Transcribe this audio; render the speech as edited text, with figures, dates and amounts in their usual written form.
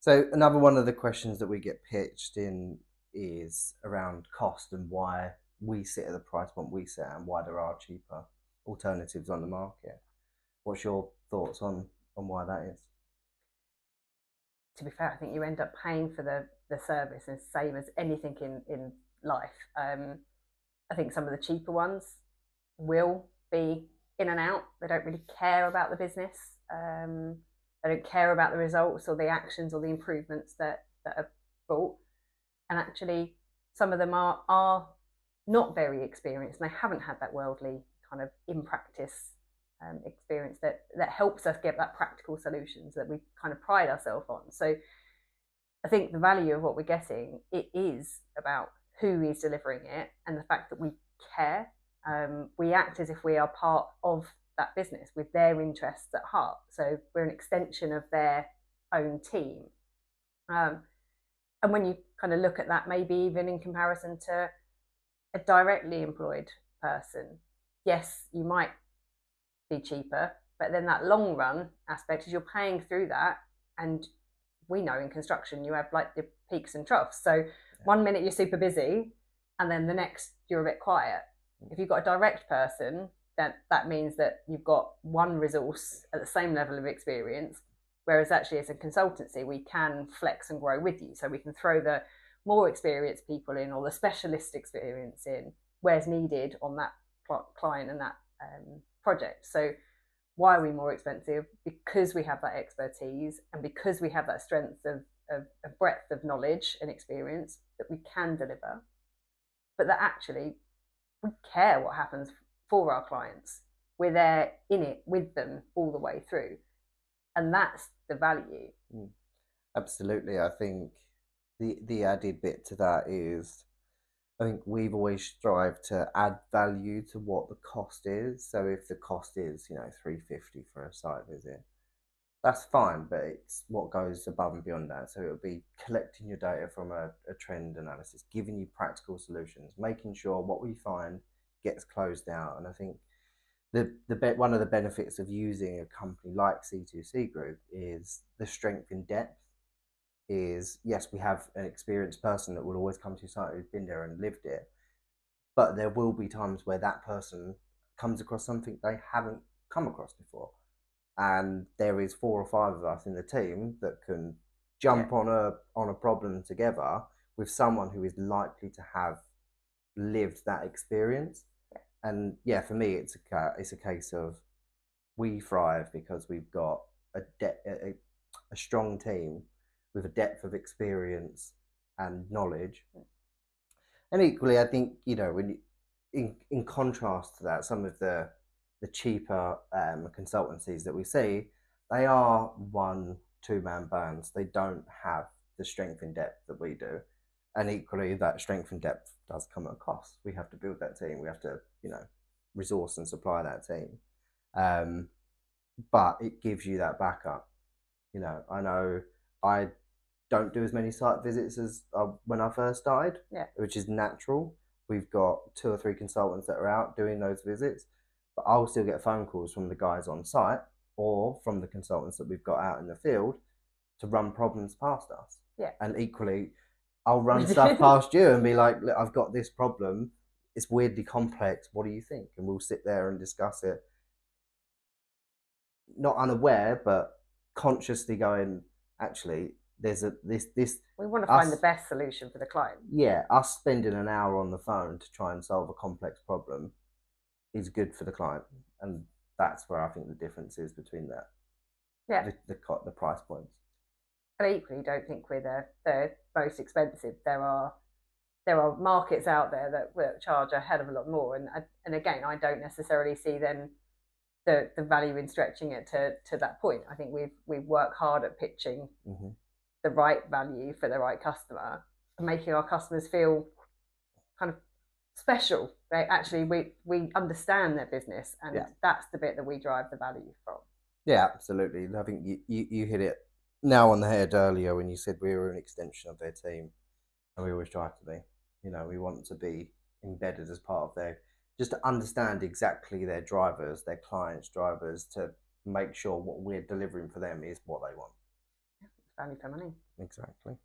So another one of the questions that we get pitched in is around cost and why we sit at the price point we set and why there are cheaper alternatives on the market. What's your thoughts on why that is? To be fair, I think you end up paying for the service, and same as anything in life. I think some of the cheaper ones will be in and out. They don't really care about the business. They don't care about the results or the actions or the improvements that are brought. And actually, some of them are not very experienced, and they haven't had that worldly kind of in practice experience that helps us get that practical solutions that we kind of pride ourselves on. So I think the value of what we're getting, it is about who is delivering it and the fact that we care. We act as if we are part of that business with their interests at heart. So we're an extension of their own team. And when you kind of look at that, maybe even in comparison to a directly employed person, yes, you might be cheaper, but then that long run aspect is you're paying through that. And we know in construction you have like the peaks and troughs. So one minute you're super busy and then the next you're a bit quiet. If you've got a direct person, then that means that you've got one resource at the same level of experience. Whereas actually as a consultancy, we can flex and grow with you. So we can throw the more experienced people in or the specialist experience in where's needed on that client and that project. So why are we more expensive? Because we have that expertise and because we have that strength of breadth of knowledge and experience that we can deliver, but that actually we care what happens for our clients. We're there in it with them all the way through. And that's the value. Absolutely. I think the added bit to that is I think we've always strived to add value to what the cost is. So if the cost is, $350 for a site visit, that's fine, but it's what goes above and beyond that. So it'll be collecting your data from a trend analysis, giving you practical solutions, making sure what we find gets closed out. And I think one of the benefits of using a company like C2C Group is the strength in depth. Is yes, we have an experienced person that will always come to your site who's been there and lived it, but there will be times where that person comes across something they haven't come across before, and there is 4 or 5 of us in the team that can jump on a problem together with someone who is likely to have lived that experience. And yeah, for me, it's a case of we thrive because we've got a strong team with a depth of experience and knowledge. And equally, I think when in contrast to that, some of the cheaper consultancies that we see, they are 1-2 man bands. They don't have the strength and depth that we do, and equally, that strength and depth does come at a cost. We have to build that team. We have to resource and supply that team. But it gives you that backup. I know I don't do as many site visits as when I first started, which is natural. We've got 2 or 3 consultants that are out doing those visits, but I'll still get phone calls from the guys on site or from the consultants that we've got out in the field to run problems past us. Yeah. And equally, I'll run stuff past you and be like, look, I've got this problem. It's weirdly complex. What do you think? And we'll sit there and discuss it. Not unaware, but consciously going, actually, there's this. We want to find the best solution for the client. Yeah, us spending an hour on the phone to try and solve a complex problem is good for the client, and that's where I think the difference is between that. Yeah. The price points. I equally don't think we're the most expensive. There are markets out there that will charge a hell of a lot more, and again, I don't necessarily see then the value in stretching it to that point. I think we've worked hard at pitching the right value for the right customer and making our customers feel kind of special. We understand their business, and that's the bit that we drive the value from. Yeah, absolutely. I think you hit it now on the head earlier when you said we were an extension of their team, and we always strive to be. We want to be embedded as part of just to understand exactly their drivers, their clients' drivers, to make sure what we're delivering for them is what they want. value for money. Exactly.